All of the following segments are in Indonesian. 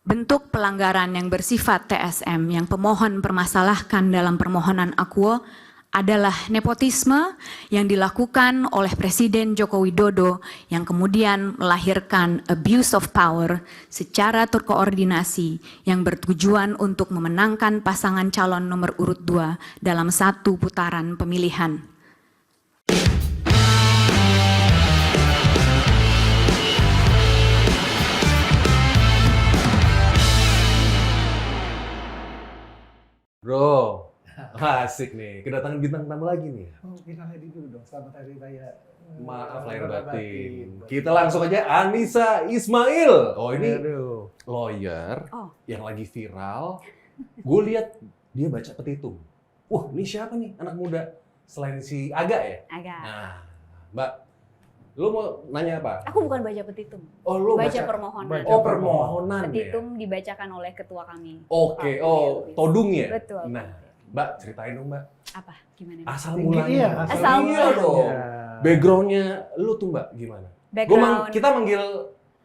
Bentuk pelanggaran yang bersifat TSM yang pemohon permasalahkan dalam permohonan akuo adalah nepotisme yang dilakukan oleh Presiden Joko Widodo yang kemudian melahirkan abuse of power secara terkoordinasi yang bertujuan untuk memenangkan pasangan calon nomor urut 2 dalam satu putaran pemilihan. Bro, asik nih. Kedatangan bintang tamu lagi nih. Oh, bintang tadi dulu dong. Selamat hari raya. Maaf lahir batin. Kita langsung aja Anissa Ismail. Oh ini lawyer yang lagi viral. Gue lihat dia baca petitum. Wah ini siapa nih anak muda? Selain si Aga ya? Aga. Nah, Mbak, lu mau nanya apa? Aku bukan baca petitum. Oh lu baca permohonan. Oh permohonan Petitum dibacakan oleh ketua kami. Oke, oh todung ya? Betul. Nah, Mbak ceritain dong Mbak. Apa? Gimana? Asal Tinggi, mulanya. iya, asal Iya mulanya. dong. Iya. Backgroundnya lu tuh Mbak gimana? Background. Kita manggil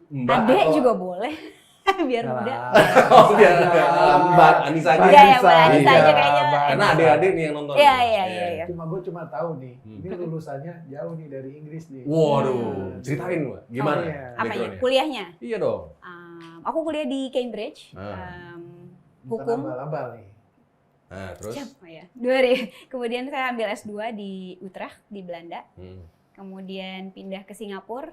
Mbak Adek atau... juga boleh. Biar muda. Oh biar Mbak Anissa aja. Iya, ya, Mbak Anissa Iya. aja kayaknya. Karena adik-adik nih yang nonton. Iya, iya. Gue cuma tahu nih, ini lulusannya jauh nih dari Inggris nih. Waduh, ceritain Mbak, gimana? Oh, iya. Apanya? backgroundnya? Kuliahnya? Iya dong. Aku kuliah di Cambridge. Hukum. Abal-abal nih. Nah, terus? Oh ya. Kemudian saya ambil S2 di Utrecht di Belanda. Kemudian pindah ke Singapura.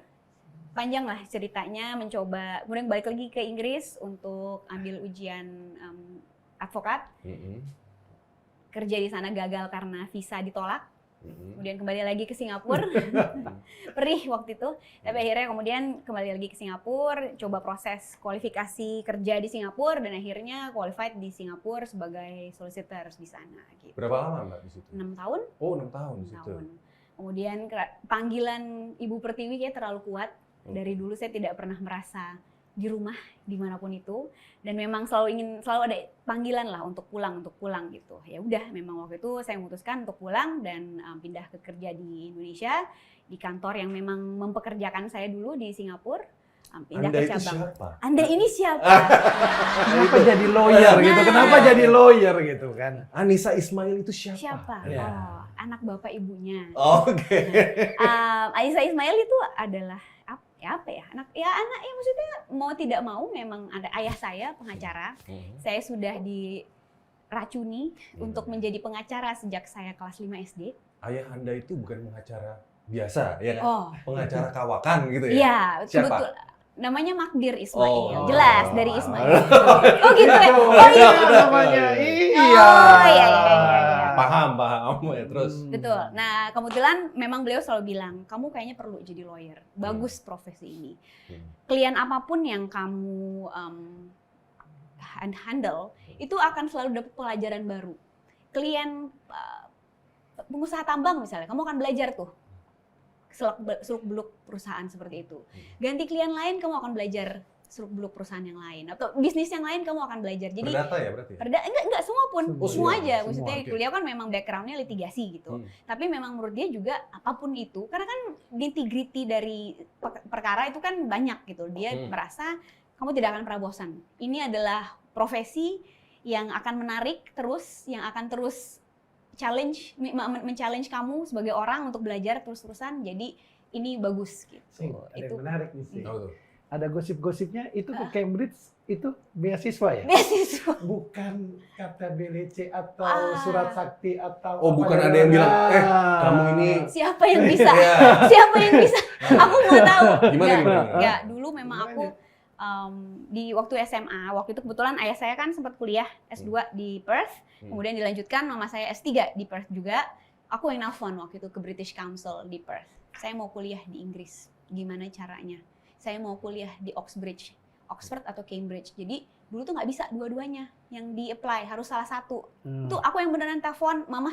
Panjang lah ceritanya, mencoba. Kemudian balik lagi ke Inggris untuk ambil ujian advokat. Kerja di sana gagal karena visa ditolak. Kemudian kembali lagi ke Singapura. Perih waktu itu. Tapi akhirnya kemudian kembali lagi ke Singapura, coba proses kualifikasi kerja di Singapura dan akhirnya qualified di Singapura sebagai solicitor di sana gitu. Berapa lama Mbak di situ? 6 tahun. Oh, 6 tahun di 6 situ. tahun. Kemudian panggilan Ibu Pertiwi kayak terlalu kuat. Dari dulu saya tidak pernah merasa di rumah dimanapun itu, dan memang selalu ada panggilan lah untuk pulang gitu. Ya udah, memang waktu itu saya memutuskan untuk pulang dan pindah ke kerja di Indonesia di kantor yang memang mempekerjakan saya dulu di Singapura. Pindah Anda ke itu cabang. siapa? Anda ini siapa? Kenapa jadi lawyer gitu? Kenapa jadi lawyer gitu kan? Anissa Ismail itu siapa? Siapa? Ya. Oh, anak bapak ibunya. Oke. Anissa Ismail itu adalah apa ya, anak ya maksudnya mau tidak mau memang ada ayah saya pengacara. Saya sudah diracuni untuk menjadi pengacara sejak saya kelas 5 SD. Ayah Anda itu bukan pengacara biasa ya kan? Oh. Pengacara kawakan gitu ya? Iya, Siapa? betul. Namanya Magdir Ismail. Oh. Jelas dari Ismail. Oh gitu ya. Oh iya namanya. Iya. Oh iya. Paham ya, terus. Betul. Nah, kebetulan memang beliau selalu bilang, kamu kayaknya perlu jadi lawyer. Bagus profesi ini. Klien apapun yang kamu handle, itu akan selalu dapat pelajaran baru. Klien pengusaha tambang misalnya, kamu akan belajar tuh seluk-beluk perusahaan seperti itu. Ganti klien lain, kamu akan belajar seluk-beluk perusahaan yang lain, atau bisnis yang lain kamu akan belajar. Jadi Perdata ya berarti? enggak semua pun, semua aja. semua, Maksudnya okay. beliau kan memang backgroundnya litigasi gitu. Tapi memang menurut dia juga apapun itu, karena kan integrity dari perkara itu kan banyak gitu. Dia merasa kamu tidak akan pernah bosan. Ini adalah profesi yang akan menarik terus, yang akan terus men-challenge kamu sebagai orang untuk belajar terus-terusan. Jadi ini bagus gitu. Ada yang menarik nih sih. Oh, Ada gosip-gosipnya itu ke Cambridge itu beasiswa ya? Beasiswa. Bukan kata BLC atau surat sakti atau oh bukan ada yang bilang, kamu ini Siapa yang bisa? Siapa yang bisa? Aku nggak tahu. Gimana? Ya, dulu memang aku di waktu SMA, waktu itu kebetulan ayah saya kan sempat kuliah S2 di Perth, kemudian dilanjutkan mama saya S3 di Perth juga. Aku yang nelfon waktu itu ke British Council di Perth. Saya mau kuliah di Inggris, gimana caranya? Saya mau kuliah di Oxford atau Cambridge. Jadi dulu tuh nggak bisa dua-duanya yang di-apply, harus salah satu. Itu aku yang beneran telepon, mama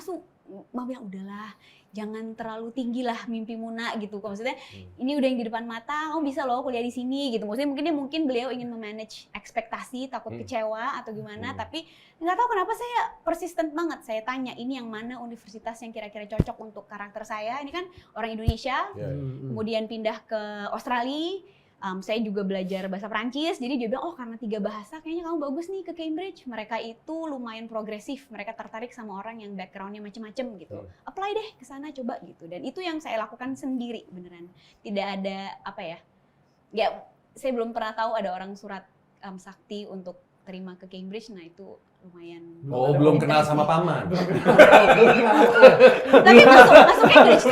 bilang udahlah, jangan terlalu tinggi lah mimpimu nak gitu. Maksudnya ini udah yang di depan mata, kamu bisa loh kuliah di sini gitu. Maksudnya mungkin beliau ingin memanage ekspektasi, takut kecewa atau gimana. Tapi nggak tahu kenapa saya persisten banget. Saya tanya ini yang mana universitas yang kira-kira cocok untuk karakter saya. Ini kan orang Indonesia, kemudian pindah ke Australia. saya juga belajar bahasa Prancis, jadi dia bilang, oh karena 3 bahasa kayaknya kamu bagus nih ke Cambridge. Mereka itu lumayan progresif, mereka tertarik sama orang yang backgroundnya macem-macem gitu. Apply deh ke sana coba gitu. Dan itu yang saya lakukan sendiri beneran. Tidak ada ya saya belum pernah tahu ada orang surat sakti untuk terima ke Cambridge, nah itu lumayan. Oh, belum kenal sama paman. Tapi masuk Cambridge.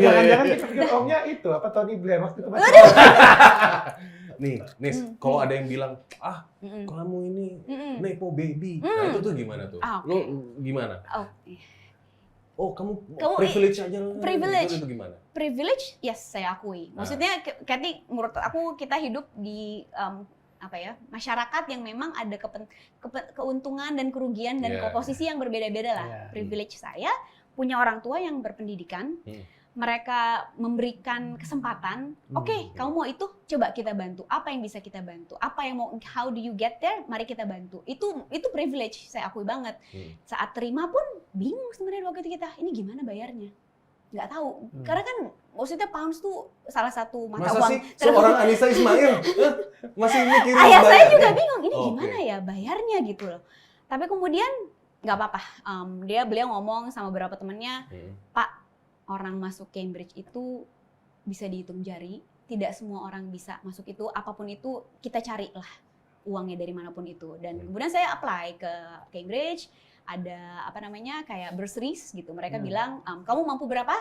Jangan-jangan kita pikir omnya itu apa Tony Blair waktu itu. Nih, Nis, kalau ada yang bilang, kamu ini nepo baby, nah itu tuh gimana tuh? Lo gimana? Oh, kamu privilege aja lah. Privilege. Itu gimana? Privilege, yes, saya akui. Maksudnya, Kathy, menurut aku kita hidup di masyarakat yang memang ada keuntungan dan kerugian dan posisi yang berbeda-beda lah. Privilege saya punya orang tua yang berpendidikan, mereka memberikan kesempatan. Oke, kamu mau itu, coba kita bantu. Apa yang bisa kita bantu? Apa yang mau? How do you get there? Mari kita bantu. Itu privilege, saya akui banget. Saat terima pun bingung sebenarnya waktu itu kita. Ini gimana bayarnya? Nggak tahu. Karena kan maksudnya pounds tuh salah satu mata masa uang. Sih seorang Anissa Ismail masih mikirin Ayah bayar. saya juga bingung, ini gimana ya bayarnya gitu loh. Tapi kemudian nggak apa-apa. Beliau ngomong sama beberapa temannya, Pak, orang masuk Cambridge itu bisa dihitung jari. Tidak semua orang bisa masuk itu. Apapun itu kita carilah uangnya dari manapun itu. Dan kemudian saya apply ke Cambridge. Ada kayak bursaries gitu. Mereka bilang, kamu mampu berapa?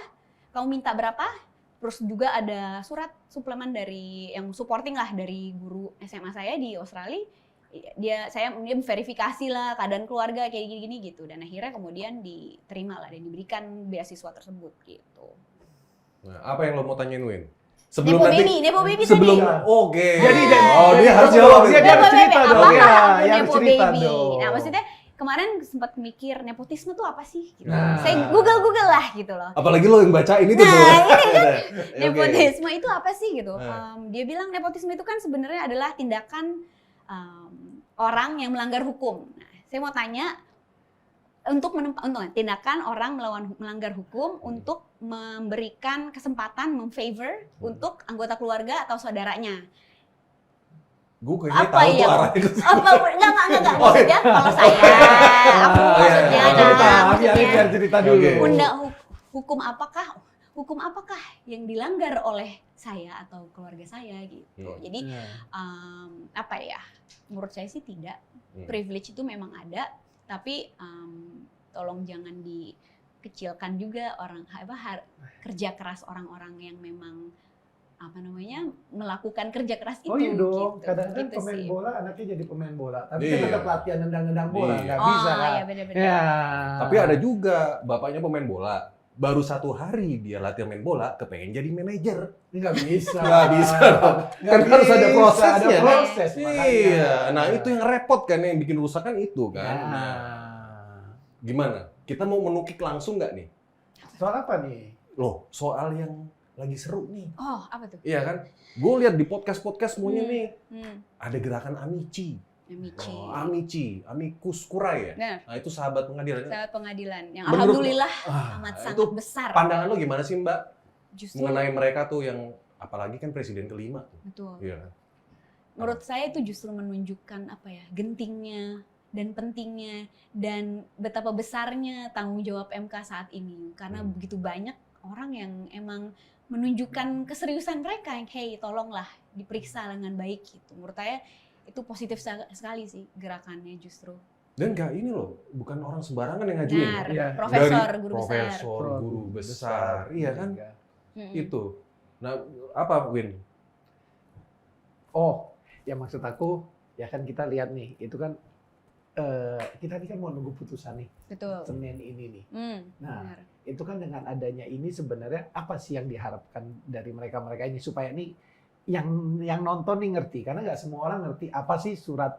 Kamu minta berapa? Terus juga ada surat suplemen dari yang supporting lah dari guru SMA saya di Australia. Dia verifikasi lah keadaan keluarga kayak gini-gini gitu. Dan akhirnya kemudian diterima lah dan diberikan beasiswa tersebut gitu. Nah, apa yang lo mau tanyain, Win? Nepo baby sebelum tadi. Oke. Jadi dia harus jawab. Dia harus cerita dong. Apakah aku Dia harus nepo cerita baby? dong. Nah, maksudnya kemarin sempat mikir nepotisme tuh apa sih? Gitu. Nah. Saya Google lah gitu loh. Apalagi lo yang baca ini tuh. Nepotisme itu apa sih gitu? Dia bilang nepotisme itu kan sebenarnya adalah tindakan orang yang melanggar hukum. Nah, saya mau tanya untuk tindakan orang melanggar hukum untuk memberikan kesempatan memfavor untuk anggota keluarga atau saudaranya. Gue kayaknya tahu tuh arahnya ke situ. Enggak. Maksudnya kalau saya, Biar cerita dulu. Hukum apakah yang dilanggar oleh saya atau keluarga saya gitu. Jadi menurut saya sih tidak. Privilege itu memang ada, tapi tolong jangan dikecilkan juga kerja keras orang-orang yang memang melakukan kerja keras itu. Oh iya dong, gitu. kadang-kadang Gitu pemain sih. bola anaknya jadi pemain bola, tapi Iya. kan tetap latihan nendang-nendang bola, Iya. nggak bisa kan? Iya benar-benar. Ya. Tapi ada juga bapaknya pemain bola. Baru 1 hari dia latihan main bola, kepengen jadi manajer. Nggak bisa. Nggak bisa. Nggak Kan harus ada bisa, prosesnya, ada kan? proses, makanya. Iya. Nah itu yang repot kan, yang bikin rusak kan itu kan. Nah. Nah, gimana? Kita mau menukik langsung nggak nih? Soal apa nih? Loh, soal yang lagi seru nih. Oh, apa tuh? Iya kan? Gue lihat di podcast semuanya nih, Hmm. ada gerakan Amici. Amici. Amicus Curiae ya? Benar. Nah itu sahabat pengadilan. Sahabat pengadilan yang Menurut- alhamdulillah amat itu sangat besar. Pandangan lo gimana sih Mbak? Justru Mengenai mereka tuh yang, apalagi kan presiden kelima tuh. betul. Iya. Menurut saya itu justru menunjukkan gentingnya dan pentingnya dan betapa besarnya tanggung jawab MK saat ini karena begitu banyak orang yang emang menunjukkan keseriusan mereka yang hey tolonglah diperiksa dengan baik gitu. Menurut saya itu positif sekali sih gerakannya justru. Dan nggak ini loh, bukan orang sembarangan yang ngajuin. Benar, Iya. profesor, Dari guru besar. profesor, guru besar, iya kan? Mm-mm. Itu. Nah, apa Win? Oh, ya maksud aku, ya kan kita lihat nih, itu kan kita kan mau nunggu putusan nih, Betul. Senin ini nih. Nah, Benar. itu kan dengan adanya ini sebenarnya apa sih yang diharapkan dari mereka-mereka ini supaya nih yang nonton nih ngerti, karena nggak semua orang ngerti apa sih surat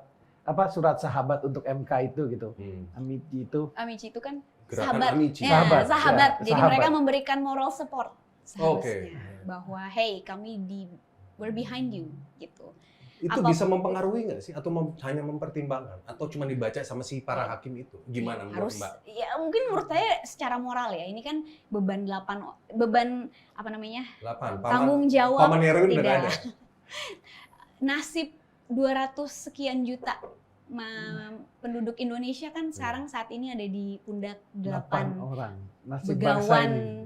sahabat untuk MK itu gitu. Amici itu. Amici itu kan Gerakan sahabat. Amici. Ya, Sahabat, sahabat. ya, Jadi sahabat. mereka memberikan moral support seharusnya Oke. bahwa hey kami we're behind you gitu. Itu bisa mempengaruhi nggak sih? Atau hanya mempertimbangkan? Atau cuma dibaca sama si para hakim itu? Gimana menurut harus, Mbak? ya mungkin menurut saya secara moral ya, ini kan beban apa namanya, 8. tanggung jawab Paman Erwin udah tidak. ada. Nasib 200 sekian juta penduduk Indonesia kan sekarang saat ini ada di pundak 8 orang. Nasib bangsa begawan ini.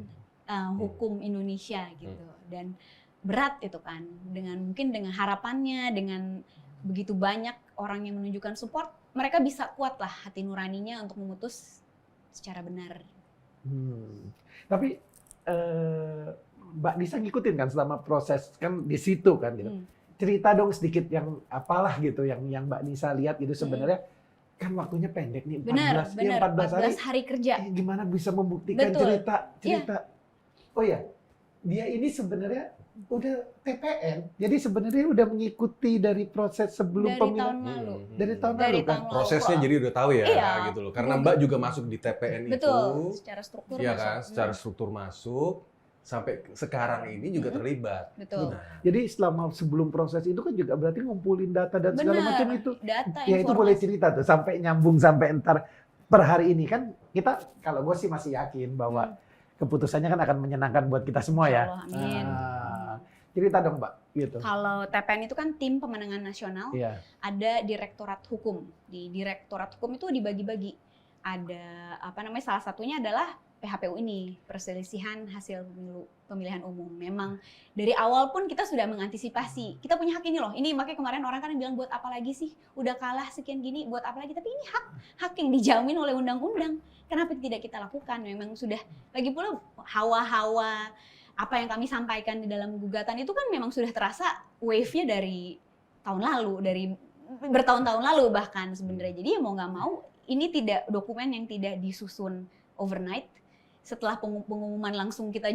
hukum Indonesia gitu. Dan berat itu kan, mungkin dengan harapannya, dengan begitu banyak orang yang menunjukkan support, mereka bisa kuat lah hati nuraninya untuk memutus secara benar. Tapi Mbak Nisa ngikutin kan selama proses kan di situ kan gitu. Cerita dong sedikit yang apalah gitu yang Mbak Nisa lihat gitu sebenarnya kan waktunya pendek nih 14 benar, 14 hari kerja. Gimana bisa membuktikan cerita. Oh ya, dia ini sebenarnya udah TPN. Jadi sebenarnya udah mengikuti dari proses sebelum pemilihan dari tahun lalu kan. Prosesnya jadi udah tahu ya Iya. gitu loh. Karena Mbak juga masuk di TPN Betul, itu. secara struktur Iya masuk. kan, secara struktur masuk sampai sekarang ini juga terlibat. Betul. Nah, Jadi selama sebelum proses itu kan juga berarti ngumpulin data dan segala Benar, macam itu. data, Ya itu boleh cerita tuh sampai nyambung sampai entar per hari ini kan kita kalau gue sih masih yakin bahwa keputusannya kan akan menyenangkan buat kita semua ya. Insyaallah, amin. Cerita dong Mbak gitu. Kalau TPN itu kan tim pemenangan nasional, Iya. ada direktorat hukum. Di direktorat hukum itu dibagi-bagi. Ada salah satunya adalah PHPU ini, perselisihan hasil pemilihan umum. Memang dari awal pun kita sudah mengantisipasi. Kita punya hak ini loh. Ini makanya kemarin orang kan bilang buat apa lagi sih? Udah kalah sekian gini, buat apa lagi? Tapi ini hak yang dijamin oleh undang-undang. Kenapa tidak kita lakukan? Memang sudah, lagi pula hawa-hawa apa yang kami sampaikan di dalam gugatan itu kan memang sudah terasa wave-nya dari tahun lalu, dari bertahun-tahun lalu bahkan sebenarnya. Jadi ya mau nggak mau, ini tidak dokumen yang tidak disusun overnight. Setelah pengumuman langsung kita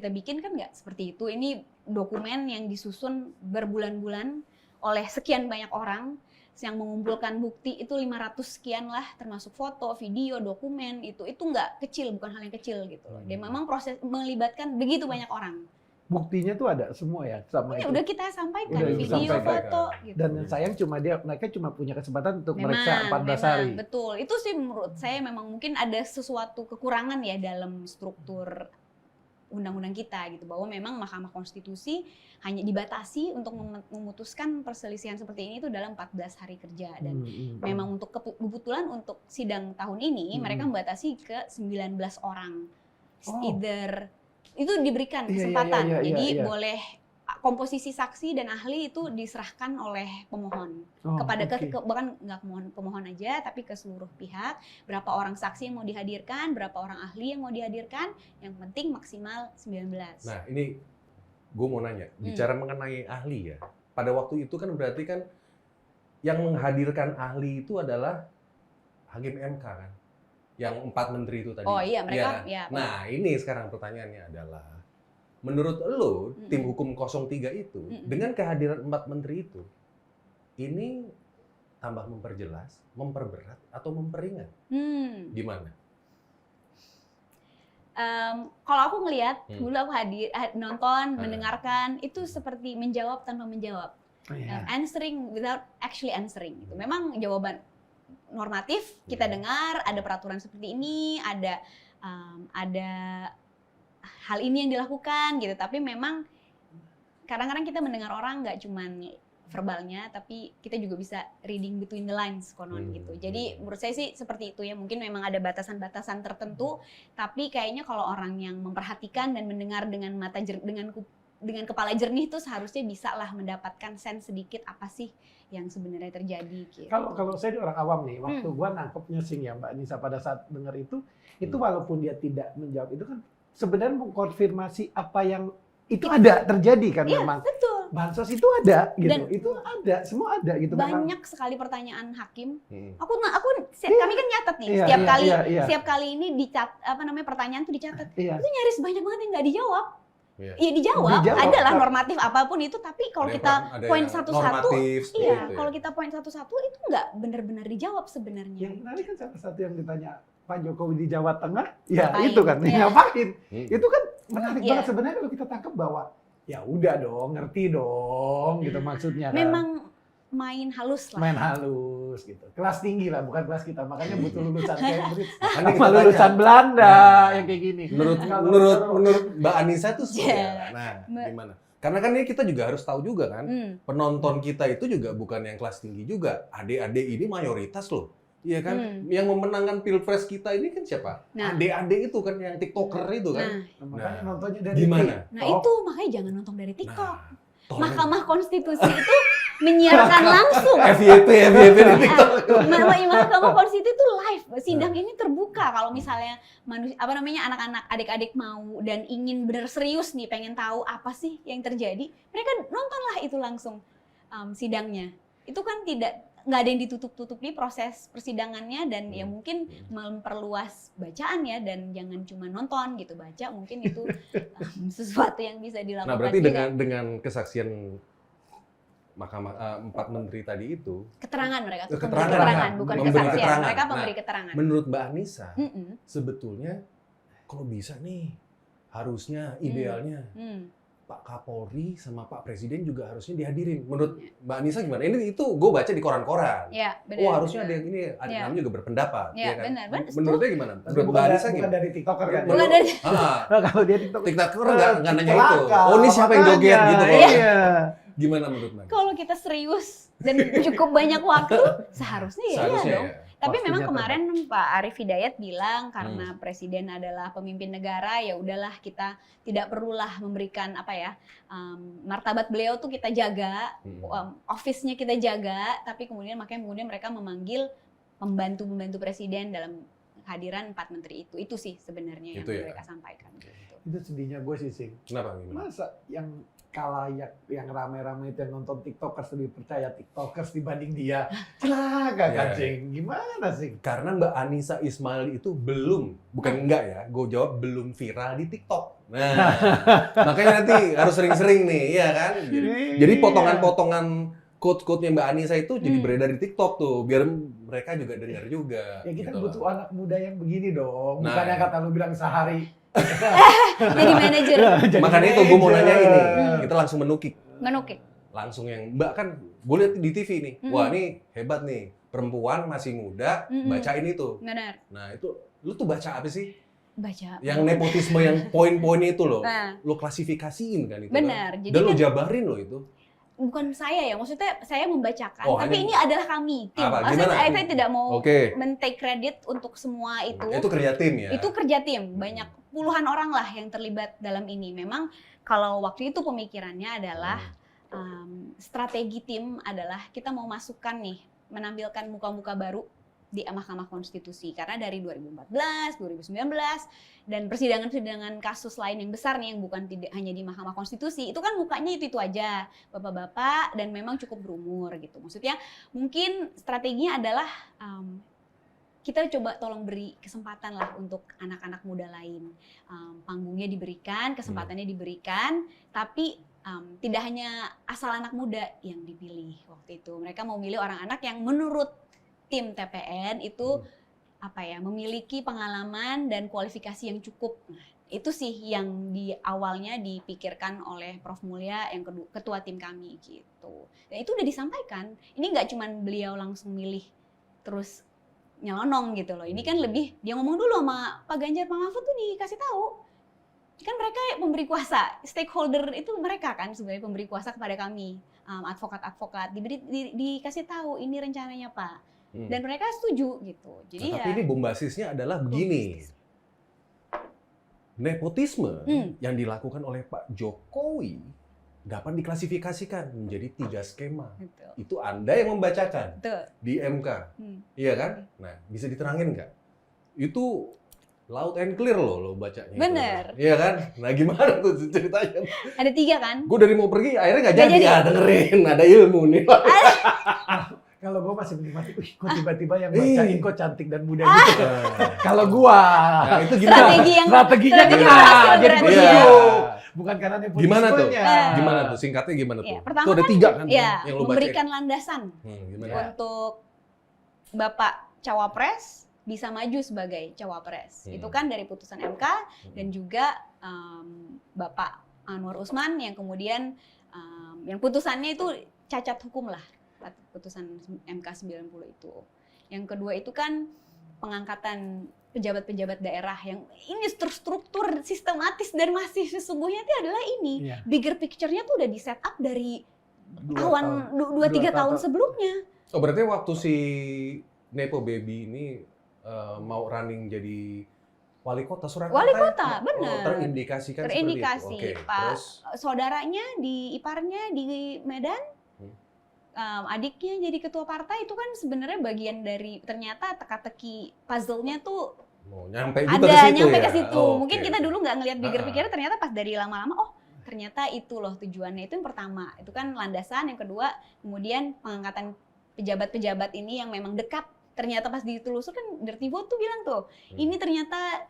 bikin kan nggak seperti itu. Ini dokumen yang disusun berbulan-bulan oleh sekian banyak orang yang mengumpulkan bukti itu 500 sekian lah, termasuk foto, video, dokumen itu nggak kecil, bukan hal yang kecil gitu loh. Dan memang proses melibatkan begitu banyak orang. Buktinya tuh ada semua ya sama Ya itu. udah kita sampaikan Udah video, disampaikan. foto gitu. Dan yang sayang mereka cuma punya kesempatan untuk Memang, meriksa 14 hari. betul. Itu sih menurut saya memang mungkin ada sesuatu kekurangan ya dalam struktur undang-undang kita gitu, bahwa memang Mahkamah Konstitusi hanya dibatasi untuk memutuskan perselisihan seperti ini itu dalam 14 hari kerja. Dan memang untuk kebetulan untuk sidang tahun ini mereka membatasi ke 19 orang. Either itu diberikan kesempatan. Jadi boleh komposisi saksi dan ahli itu diserahkan oleh pemohon kepada bahkan nggak pemohon aja, tapi ke seluruh pihak. Berapa orang saksi yang mau dihadirkan, berapa orang ahli yang mau dihadirkan, yang penting maksimal 19. Nah ini gue mau nanya, bicara mengenai ahli ya. Pada waktu itu kan berarti kan yang menghadirkan ahli itu adalah Hakim MK kan, yang 4 menteri itu tadi. Oh iya, mereka ya. Nah ini sekarang pertanyaannya adalah, menurut lo, tim hukum 03 itu, dengan kehadiran 4 menteri itu, ini tambah memperjelas, memperberat, atau memperingat? Gimana? Kalau aku ngelihat, dulu aku nonton, mendengarkan, itu seperti menjawab tanpa menjawab. Answering without actually answering. Gitu. Memang jawaban normatif, kita dengar, ada peraturan seperti ini, ada hal ini yang dilakukan gitu, tapi memang kadang-kadang kita mendengar orang nggak cuman verbalnya, tapi kita juga bisa reading between the lines konon gitu. Jadi menurut saya sih seperti itu ya, mungkin memang ada batasan-batasan tertentu, tapi kayaknya kalau orang yang memperhatikan dan mendengar dengan dengan kepala jernih itu seharusnya bisa lah mendapatkan sense sedikit apa sih yang sebenarnya terjadi gitu. Kalau saya orang awam nih, waktu gua nangkepnya sih ya Mbak Nisa pada saat dengar itu walaupun dia tidak menjawab itu kan sebenarnya mengkonfirmasi apa yang itu ada terjadi kan memang. Betul. Bansos itu ada gitu. Dan itu ada, semua ada gitu. Banyak sekali pertanyaan hakim. Kami kan nyatet nih setiap kali ini pertanyaan tuh dicatat. Itu nyaris banyak banget yang nggak dijawab. Iya dijawab, adalah normatif apapun itu, tapi kalau kita poin satu-satu, kalau kita poin satu-satu itu nggak benar-benar dijawab sebenarnya. Yang menarik kan salah satu yang ditanya Pak Jokowi di Jawa Tengah, itu kan ngapain? Itu kan menarik banget sebenarnya kalau kita tangkap bahwa ya udah dong, ngerti dong, gitu maksudnya. Kan. Memang main halus lah. Main halus gitu. Kelas tinggi lah, bukan kelas kita. Makanya butuh lulusan Cambridge. Makanya kita Sama lulusan tanya. Belanda Nah, yang kayak gini. Menurut Kalau- menurut Mbak Anissa tuh seperti Yeah. apa? Nah, Mbak- gimana? Karena kan ini kita juga harus tahu juga kan, Hmm. penonton kita itu juga bukan yang kelas tinggi juga. Adik-adik ini mayoritas loh. Iya kan? Hmm. Yang memenangkan Pilpres kita ini kan siapa? Nah. Adik-adik itu kan yang TikToker itu kan. Nah, Makanya Nah, nontonnya dari gimana? nah TikTok. itu makanya jangan nonton dari TikTok. Nah, tolong. Mahkamah Konstitusi itu menyiarkan langsung. FYP di TikTok. Mahkamah Konstitusi itu live. Sidang ini terbuka kalau misalnya anak-anak adik-adik mau dan ingin benar serius nih pengen tahu apa sih yang terjadi, mereka nontonlah itu langsung sidangnya. Itu kan nggak ada yang ditutup-tutupi proses persidangannya dan ya mungkin memperluas bacaan ya dan jangan cuma nonton gitu, baca mungkin itu sesuatu yang bisa dilakukan. Nah, berarti juga. dengan kesaksian Mahkamah 4 menteri tadi itu, Keterangan mereka, Keterangan. bukan Memberi kesaksian. keterangan. Mereka Nah, memberi keterangan. menurut Mbak Anissa, Mm-mm. sebetulnya kalau bisa nih, harusnya idealnya Hmm. Pak Kapolri sama Pak Presiden juga harusnya dihadirin. Menurut Mbak Anissa gimana? Ini itu gue baca di koran-koran. Ya, benar. Oh harusnya ada benar. yang ini, ada Ya. namanya juga berpendapat. Ya, kan? benar. Menurutnya gimana? Tapi Menurut Mbak bukan, Anissa bukan gimana? dari TikToker kan? Bukan dari Ah, Kalau dia TikTok. TikToker nggak nanya itu. celaka, Oh ini siapa yang joget makanya. gitu? Iya. Gimana menurut Mbak? Kalau kita serius dan cukup banyak waktu, seharusnya ya Seharusnya iya dong. ya. Tapi Waktunya memang tepat. kemarin Pak Arief Hidayat bilang karena presiden adalah pemimpin negara, ya udahlah kita tidak perlulah memberikan martabat beliau tuh kita jaga, office-nya kita jaga, tapi kemudian mereka memanggil pembantu-pembantu presiden dalam kehadiran 4 menteri itu. Itu sih sebenarnya yang Itu ya. mereka sampaikan. Gitu. Itu sedihnya gue sih, Sing. Kenapa? Gimana? Masa yang kalayak, yang rame-rame itu yang nonton TikTokers lebih percaya TikTokers dibanding dia. Celaka kan, Iya. Sing? Gimana, Sing? Karena Mbak Anissa Ismail itu bukan enggak ya, gue jawab belum viral di TikTok. Nah, makanya nanti harus sering-sering nih, iya kan? Jadi potongan-potongan quote-quote-nya Mbak Anissa itu jadi beredar di TikTok tuh, biar mereka juga dengar juga. Ya kita gitu butuh loh. anak muda yang begini dong. Nah. Bukan yang kata lu bilang sehari. Jadi manajer Jadi Makanya itu gue mau nanya manajer. ini, kita langsung menukik. menukik. Langsung yang Mbak kan, gue lihat di TV nih, wah ini hebat nih, perempuan masih muda, bacain itu. Benar. Nah itu, lu tuh baca apa sih? Baca. Yang nepotisme yang poin-poinnya itu loh, Nah. lu klasifikasiin kan itu. Benar. Kan? Jadi Dan lu kan jabarin loh itu. bukan saya ya, maksudnya saya membacakan, Oh, tapi hanya- ini adalah kami tim. Apa? Maksudnya Gimana? saya tidak mau Oke. men-take credit untuk semua itu. Itu kerja tim ya? Itu kerja tim, banyak puluhan orang lah yang terlibat dalam ini. Memang kalau waktu itu pemikirannya adalah strategi tim adalah kita mau masukkan nih, menampilkan muka-muka baru di Mahkamah Konstitusi. Karena dari 2014, 2019, dan persidangan-persidangan kasus lain yang besar nih, yang bukan tidak hanya di Mahkamah Konstitusi, itu kan mukanya itu aja, bapak-bapak, dan memang cukup berumur gitu. Maksudnya mungkin strateginya adalah kita coba tolong beri kesempatan lah untuk anak-anak muda lain. Panggungnya diberikan, kesempatannya diberikan, tapi tidak hanya asal anak muda yang dipilih waktu itu. Mereka mau milih orang anak yang menurut tim TPN itu memiliki pengalaman dan kualifikasi yang cukup. Nah, itu sih yang di awalnya dipikirkan oleh Prof Mulya yang ketua tim kami gitu. Dan itu udah disampaikan. Ini nggak cuman beliau langsung milih terus nyelonong gitu loh. Ini kan lebih dia ngomong dulu sama Pak Ganjar, Pak Mahfud tuh dikasih tahu. Kan mereka pemberi kuasa, stakeholder itu mereka kan sebenarnya pemberi kuasa kepada kami, advokat-advokat dikasih tahu ini rencananya Pak. Dan mereka setuju gitu. Jadi tapi ini bombasisnya adalah begini. Nepotisme yang dilakukan oleh Pak Jokowi dapat diklasifikasikan menjadi 3 skema. Betul. Itu Anda yang membacakan Betul. di MK. Iya kan? Nah, bisa diterangin nggak? Itu loud and clear lo bacanya. Bener. Iya kan? Nah gimana tuh ceritanya? Ada 3 kan? Gue dari mau pergi akhirnya nggak Nggak jadi. jadi. Ah, dengerin, ada ilmu nih. Kalau gue masih menikmati, kok tiba-tiba yang bacain kok cantik dan muda gitu. Kalau gua, Nah, itu gimana? strateginya strategi kena, berhasil jadi berarti. gue Iya. setuju. Bukan karena nepotismenya. Gimana tuh? Eh. Gimana tuh? Singkatnya gimana tuh? Ya, pertama Tuh ada kan, 3 kan ya, yang lo bacain. memberikan landasan Gimana? untuk Bapak Cawapres bisa maju sebagai Cawapres. Itu kan dari putusan MK dan juga Bapak Anwar Usman yang kemudian yang putusannya itu cacat hukum lah. putusan MK 90 itu. Yang kedua itu kan pengangkatan pejabat-pejabat daerah yang ini struktur sistematis dan masih sesungguhnya itu adalah ini. Iya. Bigger picture-nya tuh udah di set up dari 2 2-3 tahun sebelumnya. Oh berarti waktu si Nepo Baby ini mau running jadi wali kota Surakarta? Wali kota, ya? benar. Terindikasikan Terindikasi, seperti itu. Oke, Pak. terus Saudaranya iparnya di Medan, adiknya jadi ketua partai, itu kan sebenarnya bagian dari ternyata teka-teki puzzle-nya tuh mau nyampe juga ada, ke situ nyampe ya? ke situ. Oh, Mungkin oke. kita dulu nggak ngelihat bigger Ah. picture, ternyata pas dari lama-lama, oh ternyata itu loh tujuannya. Itu yang pertama, itu kan landasan. Yang kedua, kemudian pengangkatan pejabat-pejabat ini yang memang dekat. Ternyata pas ditelusur kan Dertivo tuh bilang tuh, ini ternyata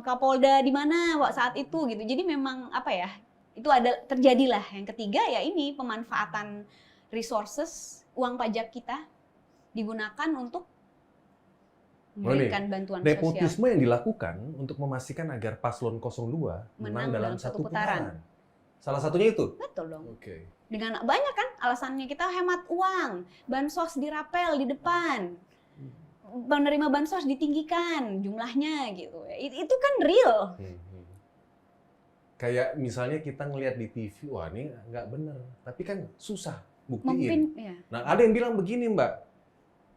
Kapolda di mana saat itu gitu. Jadi memang apa ya, itu ada terjadilah. Yang ketiga ya ini pemanfaatan resources, uang pajak kita digunakan untuk memberikan bantuan sosial. Nepotisme yang dilakukan untuk memastikan agar paslon 02 menang dalam satu putaran. Salah satunya itu? Betul dong. Oke. Dengan banyak kan alasannya, kita hemat uang, bansos dirapel di depan, penerima bansos ditinggikan jumlahnya gitu. Itu kan real. Kayak misalnya kita ngelihat di TV, wah ini nggak bener. Tapi kan susah buktiin. Mungkin ya. Nah ada yang bilang begini Mbak,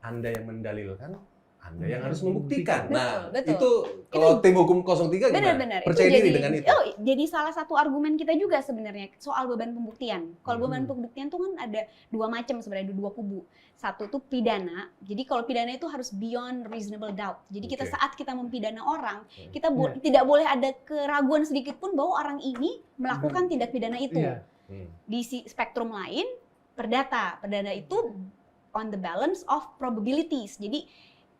Anda yang mendalilkan, Anda yang harus membuktikan. Betul, Nah betul. itu kalau tim hukum 03 gimana? Benar-benar. Percaya diri dengan itu? Oh, jadi salah satu argumen kita juga sebenarnya soal beban pembuktian. Kalau beban pembuktian tuh kan ada dua macam sebenarnya, dua kubu. Satu tuh pidana. Jadi kalau pidana itu harus beyond reasonable doubt. Jadi kita Oke. saat kita mempidana orang, kita tidak boleh ada keraguan sedikit pun bahwa orang ini melakukan tindak pidana itu. Iya. Di spektrum lain, perdata. Perdata itu on the balance of probabilities. Jadi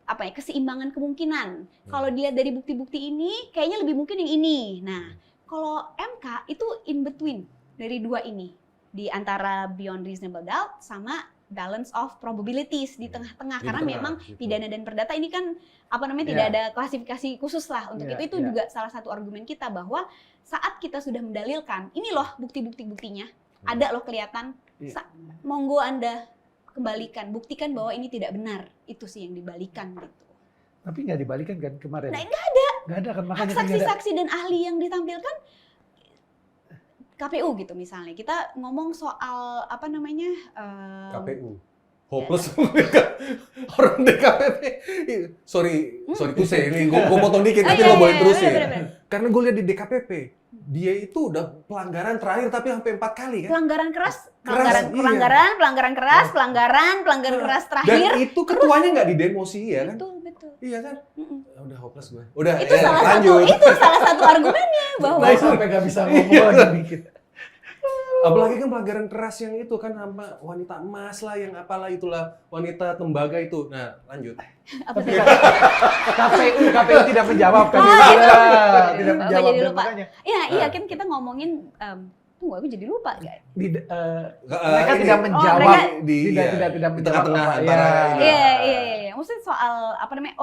apa ya, keseimbangan kemungkinan. Kalau dilihat dari bukti-bukti ini, kayaknya lebih mungkin yang ini. Nah, kalau MK itu in between dari dua ini, di antara beyond reasonable doubt sama balance of probabilities di tengah-tengah. Di Karena tengah, memang gitu. pidana dan perdata ini kan apa namanya, tidak Iya. ada klasifikasi khusus lah untuk Iya, itu. Itu iya. juga salah satu argumen kita bahwa saat kita sudah mendalilkan, ini loh bukti-buktinya, ada loh kelihatan. Iya. Monggo Anda kembalikan, buktikan bahwa ini tidak benar. Itu sih yang dibalikan gitu. Tapi nggak dibalikan kan kemarin? Nah, Nggak ada kan, makanya kan nggak ada. saksi-saksi dan ahli yang ditampilkan KPU gitu misalnya. Kita ngomong soal apa namanya? KPU. Hopeless orang DKPP. Sorry to say, ini gue potong dikit, nanti lo boleh terusin. Karena gue lihat di DKPP, dia itu udah pelanggaran terakhir tapi sampai 4 kali kan. Pelanggaran keras, Keras, pelanggaran keras, pelanggaran keras terakhir. Dan itu ketuanya nggak didemosi ya kan? Betul. Iya kan? Mm-mm. Udah hopeless gue. Udah, Itu salah lanjut. salah satu argumennya bahwa Nah, sampai nggak bisa ngomong lagi dikit. Apalagi kan pelanggaran keras yang itu kan sama wanita emas lah, yang apalah itulah, wanita tembaga itu. Nah, lanjut. apa sih? KPU tidak menjawab kan? gitu. Tidak Apa menjawab jadi dan lupa? makanya Iya kan kita ngomongin tunggu aku jadi lupa. mereka Ini, tidak menjawab. mereka- tidak di menjawab tengah-tengah apa, antara ya. ini. Iya. Maksudnya soal apa namanya?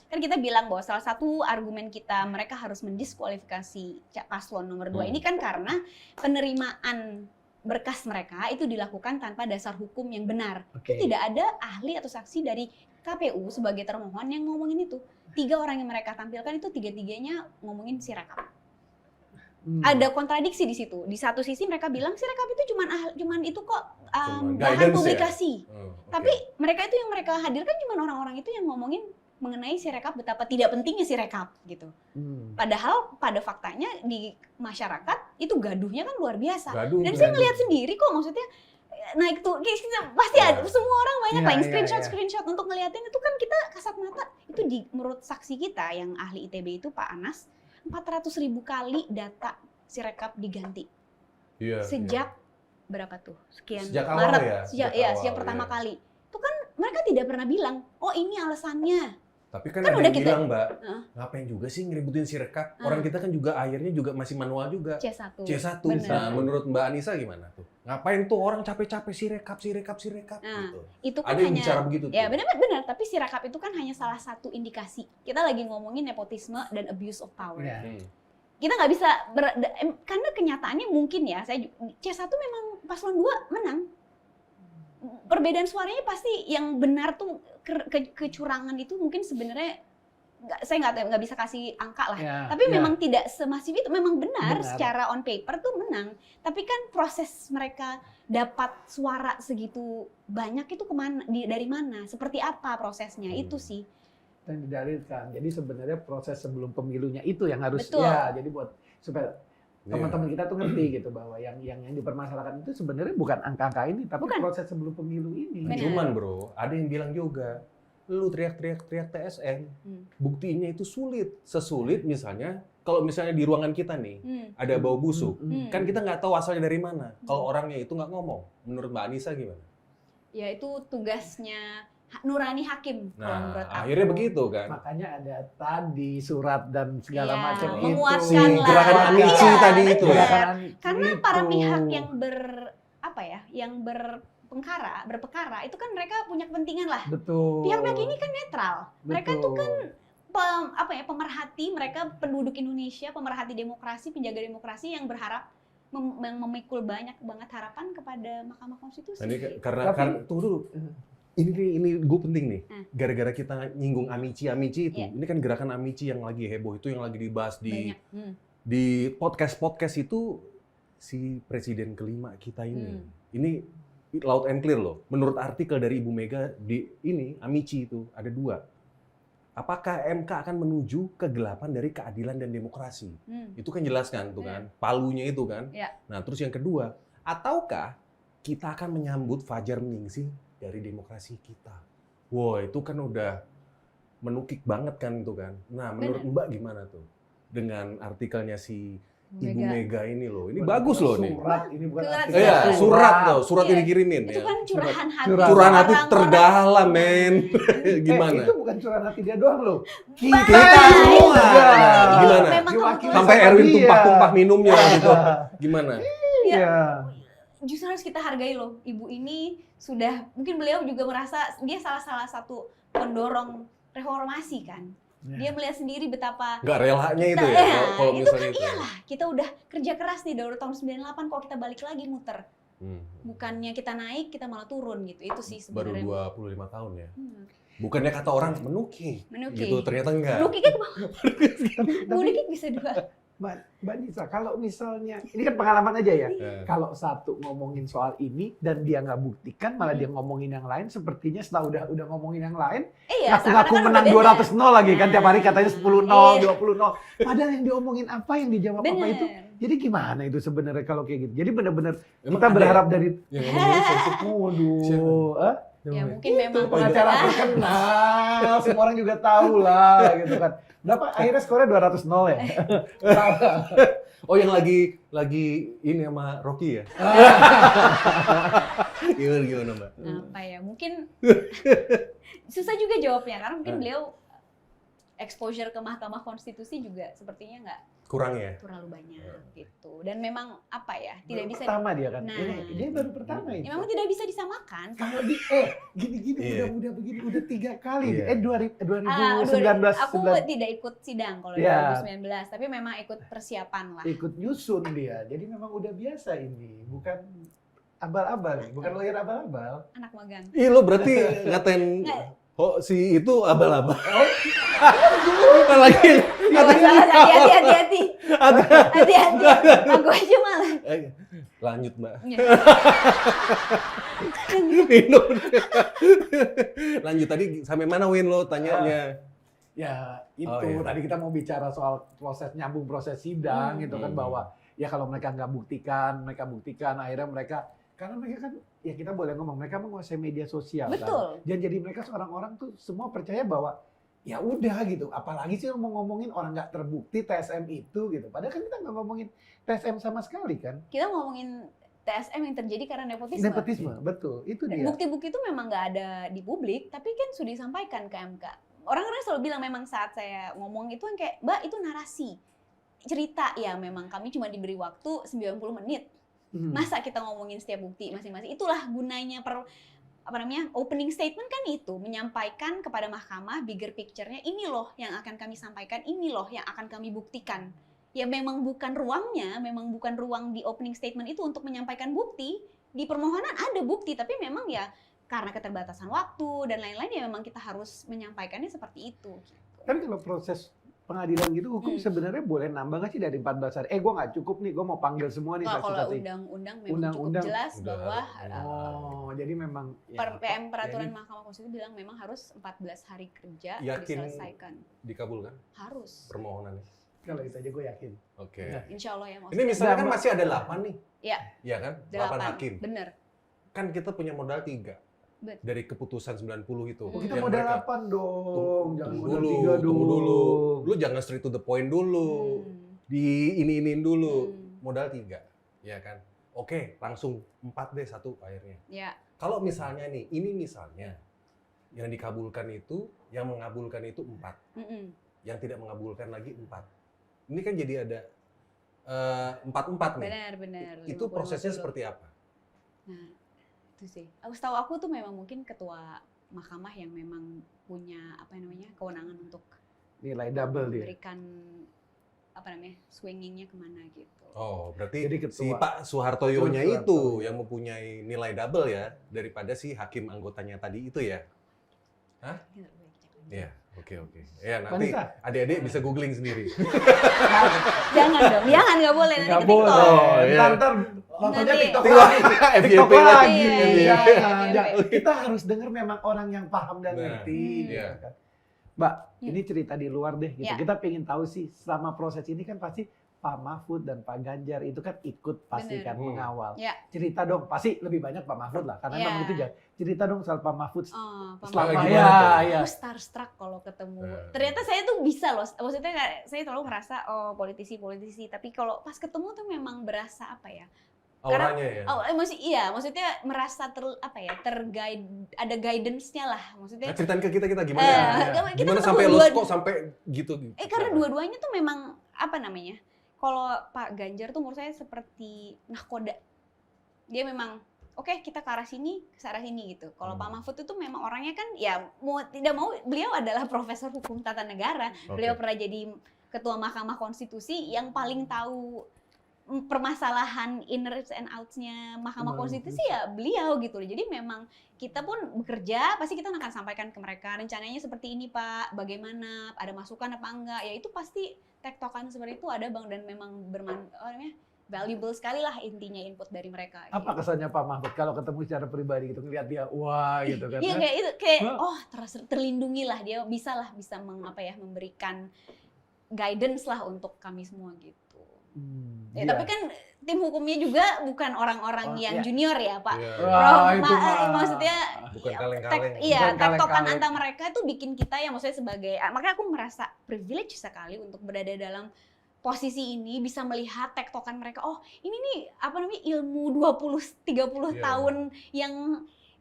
Kan kita bilang bahwa salah satu argumen kita mereka harus mendiskualifikasi paslon nomor 2 ini kan karena penerimaan berkas mereka itu dilakukan tanpa dasar hukum yang benar. Oke. Tidak ada ahli atau saksi dari KPU sebagai termohon yang ngomongin itu. 3 orang yang mereka tampilkan itu 3-3-nya ngomongin Sirekap. Ada kontradiksi di situ. Di satu sisi mereka bilang Sirekap itu cuman itu kok Cuman bahan guidance ya? publikasi. Oke. Tapi mereka itu yang mereka hadirkan cuma orang-orang itu yang ngomongin mengenai Sirekap, betapa tidak pentingnya Sirekap gitu. Padahal pada faktanya di masyarakat itu gaduhnya kan luar biasa. Gaduh, Dan saya gaduh. ngelihat sendiri kok, maksudnya naik tuh pasti ada, semua orang banyak Iya, lah yang iya, screenshot untuk ngeliatin itu kan, kita kasat mata itu menurut saksi kita yang ahli ITB itu Pak Anas, 400.000 kali data Sirekap diganti Iya, sejak berapa tuh, sekian Sejak awal Maret, ya? sejak Sejak awal, pertama iya. kali itu kan mereka tidak pernah bilang oh ini alasannya. Tapi kan Kan ada udah yang kita- bilang, Mbak, Heeh. ngapain juga sih ngeributin Sirekap? Orang kita kan juga akhirnya juga masih manual juga. C1. C1. Bener. Nah, menurut Mbak Anissa gimana tuh? Ngapain tuh orang capek-capek Sirekap Nah, gitu. Itu kan Ada yang hanya bicara begitu tuh. ya benar, tapi Sirekap itu kan hanya salah satu indikasi. Kita lagi ngomongin nepotisme dan abuse of power. Ya. Kita nggak bisa karena kenyataannya mungkin ya, C1 memang paslon 2 menang. perbedaan suaranya pasti yang benar tuh kecurangan itu mungkin sebenarnya saya nggak bisa kasih angka lah. Ya, Tapi ya. memang tidak semasif itu, memang benar Benar. secara on paper tuh menang. Tapi kan proses mereka dapat suara segitu banyak itu kemana, dari mana, seperti apa prosesnya, itu sih. yang didalilkan. Jadi sebenarnya proses sebelum pemilunya itu yang harus Betul. ya. Jadi buat supaya Iya. teman-teman kita tuh ngerti gitu bahwa yang dipermasalahkan itu sebenarnya bukan angka-angka ini, tapi Bukan. proses sebelum pemilu ini. Benar. Cuman bro, ada yang bilang juga, lu teriak TSM, buktinya itu sulit. Sesulit misalnya, kalau misalnya di ruangan kita nih, ada bau busuk, kan kita nggak tahu asalnya dari mana. Kalau orangnya itu nggak ngomong. Menurut Mbak Anissa gimana? Ya itu tugasnya nurani hakim kalau Nah, menurut aku. akhirnya begitu kan. Makanya ada tadi surat dan segala Iya, macam itu. menguatkan Si gerakan lah. Amici Iya, tadi itu ya. benar. Karena para Itu. pihak yang berpekara itu kan mereka punya kepentingan lah. Betul. Pihak-pihak ini kan netral. Mereka Betul. tuh kan pemerhati, mereka penduduk Indonesia, pemerhati demokrasi, penjaga demokrasi yang berharap memikul banyak banget harapan kepada Mahkamah Konstitusi. Nah, ini karena Tapi- tunggu dulu. Ini gue penting nih. Hmm. Gara-gara kita nyinggung Amici itu. Iya. Ini kan gerakan Amici yang lagi heboh itu yang lagi dibahas di Banyak. di podcast itu si presiden kelima kita ini. Ini loud and clear loh. Menurut artikel dari Ibu Mega di ini Amici itu ada 2. Apakah MK akan menuju kegelapan dari keadilan dan demokrasi? Itu kan jelas kan tuh kan, palunya itu kan. Iya. Nah, terus yang kedua, ataukah kita akan menyambut Fajar Ningsih dari demokrasi kita? Wah, itu kan udah menukik banget kan itu kan. Nah, menurut Benar. Mbak gimana tuh? Dengan artikelnya si Ibu Mega. Mega ini loh. Ini Bukan bagus loh nih. Surat ini bukan Surat. artikel. Iya, surat loh, surat Iya. yang dikirimin Itu ya. kan curahan hati. Curahan hati orang-orang. terdalam, men. Gimana? Itu bukan curahan hati dia doang loh. Kita juga. semua. Gimana? Memang Diwakili kebetulan Sampai sama Erwin dia. tumpah-tumpah minumnya gitu. Gimana? Iya. Justru harus kita hargai loh. Ibu ini sudah, mungkin beliau juga merasa dia salah satu pendorong reformasi kan. Dia melihat sendiri betapa Nggak relanya itu Nah, ya, ya, kalau itu misalnya kan itu. iyalah, kita udah kerja keras nih dari tahun 98 kok kita balik lagi muter. Bukannya kita naik, kita malah turun gitu. Itu sih Baru sebenarnya. 25 tahun ya. Hmm. Bukannya kata orang menukik. Menuki. Gitu, ternyata enggak. Menukiknya ke bawah. Tapi Menukik bisa 2. Mbak Nisa, kalau misalnya ini kan pengalaman aja ya. Eh, Kalau satu ngomongin soal ini dan dia nggak buktikan, malah dia ngomongin yang lain, sepertinya setelah udah ngomongin yang lain, Iya, ngaku-ngaku seakan-akan menang udah 200-0 lagi kan tiap hari katanya 10-0, Iya. 20-0. Padahal yang diomongin apa, yang dijawab apa bener. itu. Jadi gimana itu sebenarnya kalau kayak gitu? Jadi benar-benar emang kita ada berharap ya? dari Yang ngomongin sensitif. waduh, Ya mungkin itu memang pengacara terkenal, semua orang juga tahu lah gitu kan. Berapa akhirnya skornya 200-0 ya? Oh, yang lagi ini sama Rocky ya? Gimana Mbak? apa ya? Mungkin susah juga jawabnya karena mungkin beliau exposure ke Mahkamah Konstitusi juga sepertinya nggak Kurang ya? terlalu banyak gitu. Dan memang apa ya? Tidak Baru bisa pertama dia kan. Nah. Dia baru pertama ya, itu. memang tidak bisa disamakan. Kalau di gini-gini Iya. udah begini udah 3 kali. Iya. 2019 Aku 19 tidak ikut sidang kalau Ya. 2019, tapi memang ikut persiapan lah. ikut nyusun dia. Jadi memang udah biasa ini, bukan abal-abal, bukan lawyer abal-abal. Anak magang. Ih, lo berarti ngatain si itu abal-abal. Lagi Hati-hati. Hati-hati. Aku aja malah. lanjut Mbak. Ya. Minum. Lanjut tadi sampai mana Win lo tanyanya? Ya itu Oh, iya. tadi kita mau bicara soal nyambung proses sidang gitu kan, bahwa ya kalau mereka nggak buktikan akhirnya mereka, karena mereka kan ya kita boleh ngomong mereka menguasai media sosial Betul. kan. Dan jadi mereka orang tuh semua percaya bahwa ya udah gitu, apalagi sih mau ngomongin orang nggak terbukti TSM itu gitu. Padahal kan kita nggak ngomongin TSM sama sekali kan. Kita ngomongin TSM yang terjadi karena nepotisme. Nepotisme, betul. Itu Dan dia. bukti-bukti itu memang nggak ada di publik, tapi kan sudah disampaikan ke MK. Orang-orang selalu bilang memang saat saya ngomong itu yang kayak, Mbak itu narasi. Cerita ya memang kami cuma diberi waktu 90 menit. Masa kita ngomongin setiap bukti masing-masing? Itulah gunanya opening statement kan itu, menyampaikan kepada mahkamah bigger picture-nya, ini loh yang akan kami sampaikan, ini loh yang akan kami buktikan. Ya memang bukan ruangnya, memang bukan ruang di opening statement itu untuk menyampaikan bukti. di permohonan ada bukti, tapi memang ya karena keterbatasan waktu dan lain-lain ya memang kita harus menyampaikannya seperti itu. Gitu. Tapi kalau proses pengadilan gitu, hukum sebenarnya boleh nambah nggak sih dari 14 hari? Gue nggak cukup nih, gue mau panggil semua nih Kalau saksi-saksi. undang-undang memang Undang-undang cukup jelas udah bahwa Oh, jadi memang peraturan Mahkamah Konstitusi bilang memang harus 14 hari kerja Yakin diselesaikan. dikabulkan Harus. permohonannya. kalau itu aja gue yakin. Oke. Ya. Insya Allah ya. Ini misalnya kan Sama- masih ada 8 nih. Iya. Iya kan? 8 hakim. Bener. Kan kita punya modal 3. Bet. Dari keputusan 90 itu. Oh, kita Yang modal mereka- 8 dong, jangan Tunggu modal dulu, 3 dong. tunggu dulu. Lu jangan straight to the point dulu. Di ini-iniin dulu. Modal 3. Ya kan? Oke, langsung 4 deh satu akhirnya. Ya. Kalau misalnya nih, ini misalnya yang dikabulkan itu, yang mengabulkan itu 4. Yang tidak mengabulkan lagi 4. Ini kan jadi ada 4-4 nih. Benar. Itu 50-50. prosesnya seperti apa? Nah, itu sih. Setahu aku tuh memang mungkin ketua mahkamah yang memang punya kewenangan untuk Nilai double dia. memberikan swingingnya kemana gitu. Oh, berarti Jadi ketua. si Pak Soehartoyo-nya Soeharto. itu yang mempunyai nilai double ya daripada si hakim anggotanya tadi itu ya? Gitu, baik, cek lagi. Iya, oke. Ya nanti Vanessa? adik-adik bisa googling sendiri. Jangan dong, nggak boleh nanti Nggak ke TikTok. boleh. Oh, iya. Ntar nontonnya Nanti. TikTok TikTok. lagi. FYP TikTok lagi. lagi. Iya. Jangan. Kita harus dengar memang orang yang paham dan Nah, ngerti. iya. gitu kan. Mbak, ini cerita di luar deh. Gitu. Ya. Kita pengen tahu sih selama proses ini kan pasti Pak Mahfud dan Pak Ganjar itu kan ikut pasti Bener. kan mengawal. Ya. Cerita dong, pasti lebih banyak Pak Mahfud lah. Karena Ya. memang itu aja. Cerita dong soal Pak Mahfud Oh, Pak selama Mahfud. ya. Gimana tuh? ya. Aku starstruck kalau ketemu. Eh. Ternyata saya tuh bisa loh. Maksudnya saya selalu ngerasa politisi, tapi kalau pas ketemu tuh memang berasa apa ya? Auranya ya. Maksudnya merasa ada guidance-nya lah. Maksudnya Nah, ceritain ke kita gimana? kita Gimana ketemu sampai dua- lo kok sampai gitu? karena dua-duanya tuh memang kalau Pak Ganjar tuh menurut saya seperti nahkoda. Dia memang oke, kita ke arah sini gitu. Kalau Pak Mahfud itu memang orangnya kan ya mau tidak mau beliau adalah profesor hukum tata negara. Beliau pernah jadi ketua Mahkamah Konstitusi yang paling tahu permasalahan inners and outs-nya Mahkamah Konstitusi ya beliau gitu loh. Jadi memang kita pun bekerja, pasti kita akan sampaikan ke mereka rencananya seperti ini Pak, bagaimana, ada masukan apa enggak, ya itu pasti tektokan seperti itu ada Bang, dan memang valuable sekali lah intinya input dari mereka. Apa gitu. kesannya Pak Mahfud kalau ketemu secara pribadi gitu ngeliat dia wah gitu kan? Iya kayak terlindungi lah, dia bisa memberikan guidance lah untuk kami semua gitu. Ya, Iya. tapi kan tim hukumnya juga bukan orang-orang yang iya. junior ya Pak. Iya. Wah, itu mah. Maksudnya Bukan ya, kaleng-kaleng. Bukan tektokan kaleng-kaleng. antar mereka itu bikin kita ya maksudnya sebagai, makanya aku merasa privilege sekali untuk berada dalam posisi ini, bisa melihat tektokan mereka. Oh, ini nih ilmu 20-30 Iya. tahun yang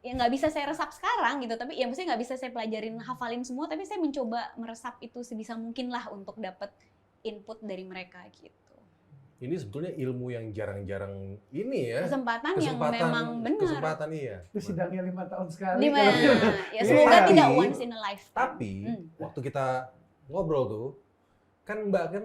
nggak bisa saya resap sekarang gitu, tapi ya maksudnya nggak bisa saya pelajarin hafalin semua, tapi saya mencoba meresap itu sebisa mungkin lah untuk dapat input dari mereka gitu. Ini sebetulnya ilmu yang jarang-jarang ini ya. Kesempatan yang memang benar. Kesempatan iya. Itu sidangnya 5 tahun sekali. Di mana? Ya Iya, semoga tapi- tidak once in a lifetime. Tapi waktu kita ngobrol tuh, kan Mbak kan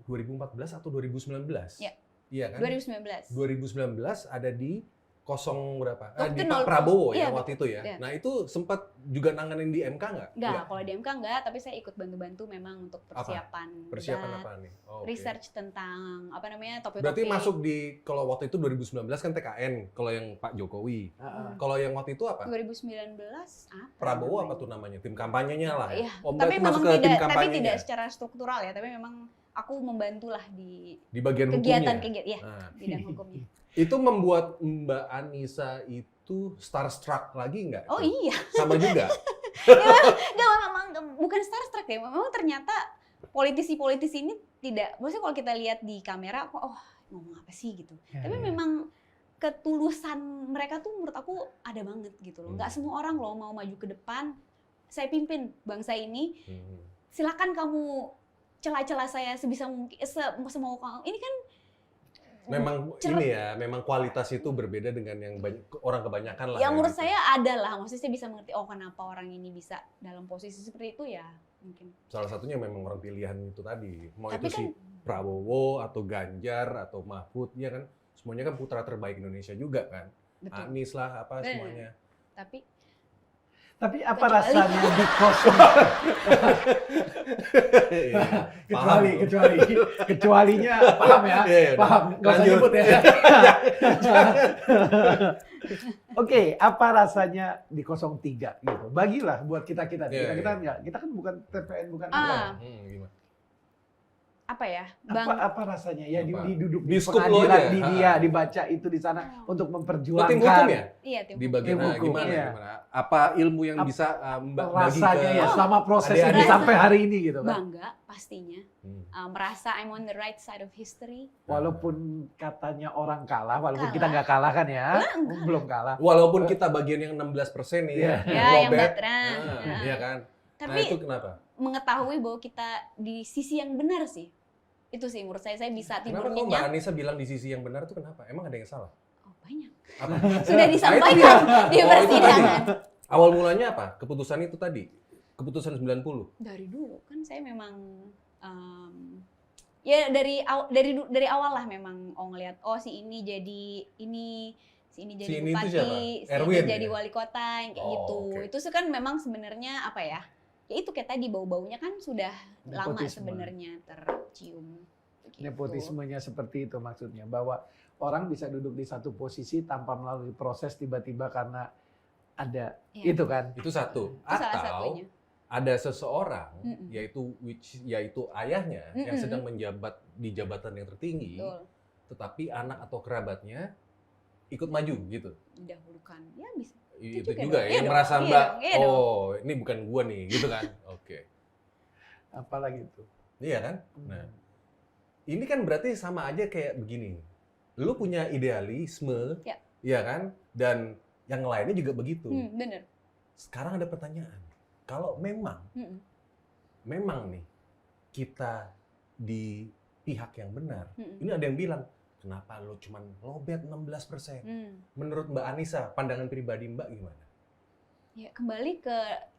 2014 atau 2019? Iya. Iya kan? 2019. 2019 ada di kosong berapa? Waktu Di nol- Pak Prabowo iya, ya waktu itu ya. iya. Nah itu sempat juga nanganin di MK nggak? Enggak, kalau di MK enggak, tapi saya ikut bantu-bantu memang untuk persiapan. Persiapan debat, apa nih? Oh, oke. research tentang topik-topik. Berarti masuk di, kalau waktu itu 2019 kan TKN, kalau yang Pak Jokowi. Heeh. Kalau yang waktu itu apa? 2019 apa? Prabowo namanya? apa tuh namanya? Tim kampanyenya lah ya? Iya, Oh, tapi berarti masuk memang ke tim tidak, kampanyenya? secara struktural ya, tapi memang aku membantulah di Di bagian kegiatan-kegiatan hukumnya? ya, Nah, bidang hukumnya. itu membuat Mbak Anissa itu starstruck lagi nggak? Oh iya, Sama juga? memang bukan starstruck ya, memang ternyata politisi-politisi ini tidak, maksudnya kalau kita lihat di kamera, kok ngomong apa sih gitu. Ya, Tapi ya. memang ketulusan mereka tuh menurut aku ada banget gitu loh. Nggak semua orang loh mau maju ke depan, saya pimpin bangsa ini, silakan kamu celah-celah saya sebisa mungkin, semau kamu. Ini kan Memang ini ya, memang kualitas itu berbeda dengan yang orang kebanyakan lah. ya menurut gitu. saya ada lah, maksudnya saya bisa mengerti, kenapa orang ini bisa dalam posisi seperti itu ya mungkin. Salah satunya memang orang pilihan itu tadi. Mau Tapi itu si Prabowo atau Ganjar atau Mahfud, ya kan? semuanya kan putra terbaik Indonesia juga kan. Betul. Anies lah apa Bener. semuanya. Tapi apa Kecuali- rasanya di kosong? Kecualinya paham ya? Iya, iya, Paham, nggak usah lanjut. nyebut ya. Oke, apa rasanya di 03 gitu? Bagilah buat kita Iya, kita iya. enggak, kita kan bukan TPN, bukan Ah. apa. Gimana? Apa ya, Bang? Apa rasanya ya Apa? duduk Di di skup lo pengadilan aja. di Ha. dia dibaca itu di sana untuk Lo memperjuangkan tim hukum ya? Iya, tim Di hukum. bagian Tim hukum, gimana, iya. gimana? Apa ilmu yang bisa Mbak bagi rasanya ke ya selama proses adik-adik? ini sampai hari ini gitu kan. Bangga pastinya. Hmm. Merasa I'm on the right side of history. Walaupun katanya orang kalah, walaupun Kalah. kita nggak kalah kan ya, belum kalah. Walaupun kita bagian yang 16% nih Iya. Ya, yang Robert. veteran. Nah, iya kan? Nah Tapi itu kenapa? mengetahui bahwa kita di sisi yang benar sih. Itu sih menurut saya bisa tidur Kenapa kok Mbak nyenyak. Anissa bilang di sisi yang benar itu kenapa? Emang ada yang salah? Oh, banyak. Apa? Sudah Nah, itu disampaikan dia. di Oh, itu persidangan. Awal mulanya apa? Keputusan itu tadi? Keputusan 90? Dari dulu kan saya memang ya dari awal lah memang ngeliat si ini jadi ini, si ini jadi Si ini itu bupati, siapa? si Erwin ini jadi ya? wali kota yang kayak Oh, gitu. oke. Itu sih kan memang sebenarnya apa ya? Ya itu kayak tadi bau-baunya kan sudah lama Nepotisme. sebenarnya tercium. Begitu. Nepotismenya seperti itu maksudnya, bahwa orang bisa duduk di satu posisi tanpa melalui proses tiba-tiba karena ada Iya. itu kan. Itu satu. Itu salah Atau satunya. ada seseorang, Mm-mm. yaitu ayahnya yang Mm-mm. sedang menjabat di jabatan yang tertinggi, Betul. tetapi anak atau kerabatnya ikut maju gitu. Didahulukan. Ya bisa. Itu juga juga dong. ya, Iya yang dong, merasa iya Mbak, dong, iya dong. oh ini bukan gua nih, gitu kan? Oke. Apalagi itu. Iya kan? Nah, ini kan berarti sama aja kayak begini. Lu punya idealisme, Ya. ya kan? Dan yang lainnya juga begitu. Bener. Sekarang ada pertanyaan. Kalau memang nih kita di pihak yang benar, ini ada yang bilang, kenapa lu cuman lobet 16%? Menurut Mbak Anissa, pandangan pribadi Mbak gimana? Ya kembali ke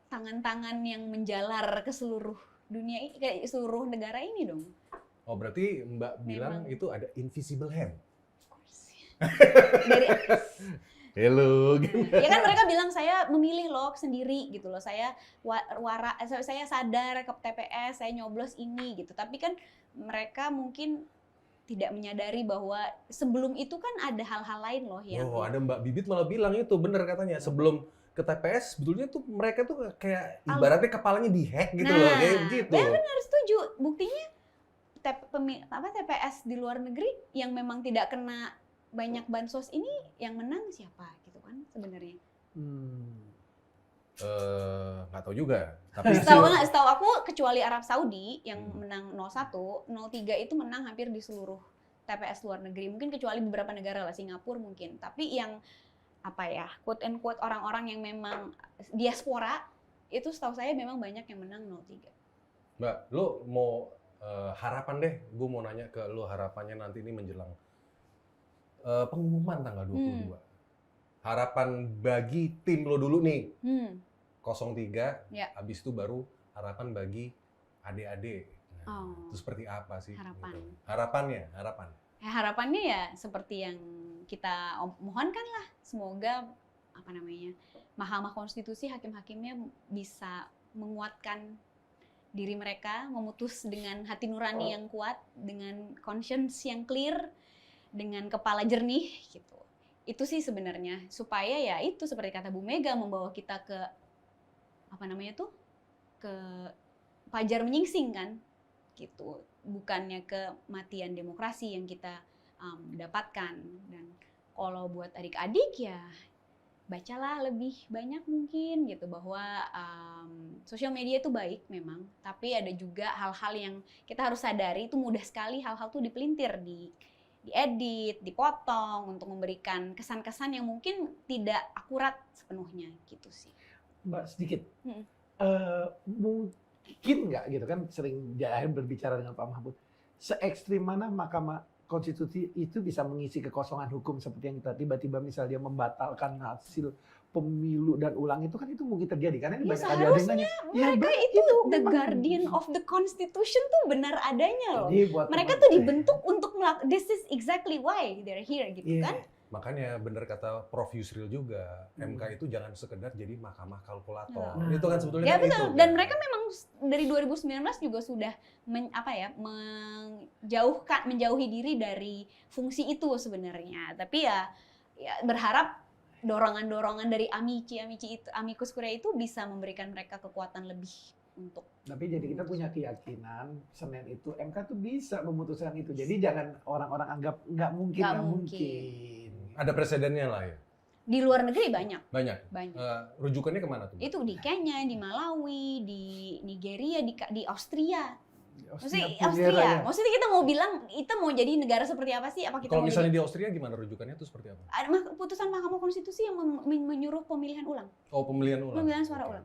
tangan-tangan yang menjalar ke seluruh dunia ini, ke seluruh negara ini dong. Oh berarti Mbak bilang Memang. itu ada invisible hand. Of course. Dari Hello. ya kan mereka bilang saya memilih loh sendiri gitu loh. Saya saya sadar ke TPS, saya nyoblos ini gitu. Tapi kan mereka mungkin tidak menyadari bahwa sebelum itu kan ada hal-hal lain loh yang Oh, ada Mbak Bibit malah bilang itu bener katanya. Sebelum ke TPS, sebetulnya tuh mereka tuh kayak ibaratnya kepalanya dihack gitu loh, kayak begitu. Benar setuju. Buktinya TPS di luar negeri yang memang tidak kena banyak bansos ini yang menang siapa gitu kan sebenarnya. Nggak tahu juga. Tapi Setahu aku kecuali Arab Saudi yang menang 01, 03 itu menang hampir di seluruh TPS luar negeri. Mungkin kecuali beberapa negara lah, Singapura mungkin. Tapi yang apa ya, quote and quote orang-orang yang memang diaspora itu setahu saya memang banyak yang menang 03. Mbak, lo mau harapan deh, gue mau nanya ke lo harapannya nanti ini menjelang pengumuman tanggal 22. Harapan bagi tim lo dulu nih, 03, Ya. habis itu baru harapan bagi adik-adik. Nah, Oh. itu seperti apa sih? Harapan. Gitu. Harapannya. Harapannya ya seperti yang kita mohonkan lah, semoga Mahkamah Konstitusi, hakim-hakimnya bisa menguatkan diri mereka, memutus dengan hati nurani yang kuat, dengan conscience yang clear, dengan kepala jernih gitu. Itu sih sebenarnya supaya ya itu seperti kata Bu Mega membawa kita ke ke fajar menyingsing kan gitu, bukannya kematian demokrasi yang kita dapatkan. Dan kalau buat adik-adik ya bacalah lebih banyak mungkin gitu, bahwa sosial media itu baik memang, tapi ada juga hal-hal yang kita harus sadari itu mudah sekali hal-hal tuh dipelintir, diedit, dipotong untuk memberikan kesan-kesan yang mungkin tidak akurat sepenuhnya gitu sih. Mbak sedikit, mungkin nggak gitu kan, sering berbicara dengan Pak Mahfud, se-ekstrim mana Mahkamah Konstitusi itu bisa mengisi kekosongan hukum seperti yang kita tiba-tiba misalnya membatalkan hasil pemilu dan ulang itu kan itu mungkin terjadi karena ini Ya, banyak adik-adik seharusnya nanya. mereka Bang, itu the memang- guardian of the constitution tuh benar adanya loh. Jadi buat Mereka teman- tuh dibentuk untuk this is exactly why they're here gitu Iya. kan. Makanya benar kata Prof. Yusril juga, MK itu jangan sekedar jadi mahkamah kalkulator. Nah. Itu kan sebetulnya Ya kan betul. itu. Dan kan. mereka memang dari 2019 juga sudah menjauhi diri dari fungsi itu sebenarnya. Tapi ya berharap dorongan-dorongan dari amicus curiae itu bisa memberikan mereka kekuatan lebih untuk. Tapi jadi kita punya keyakinan Senin itu MK tuh bisa memutuskan itu. Jadi jangan orang-orang anggap nggak mungkin. Nggak mungkin. Ada presidennya lah ya. Di luar negeri banyak. Banyak. Banyak. Rujukannya kemana tuh? Itu di Kenya, di Malawi, di Nigeria, di Austria. Maksudnya Maksudnya kita mau bilang kita mau jadi negara seperti apa sih? Apa kita Kalau mau misalnya di Austria gimana rujukannya itu seperti apa? jadi putusan Mahkamah Konstitusi yang menyuruh pemilihan ulang, Oh, pemilihan ulang. pemilihan suara Oke. ulang.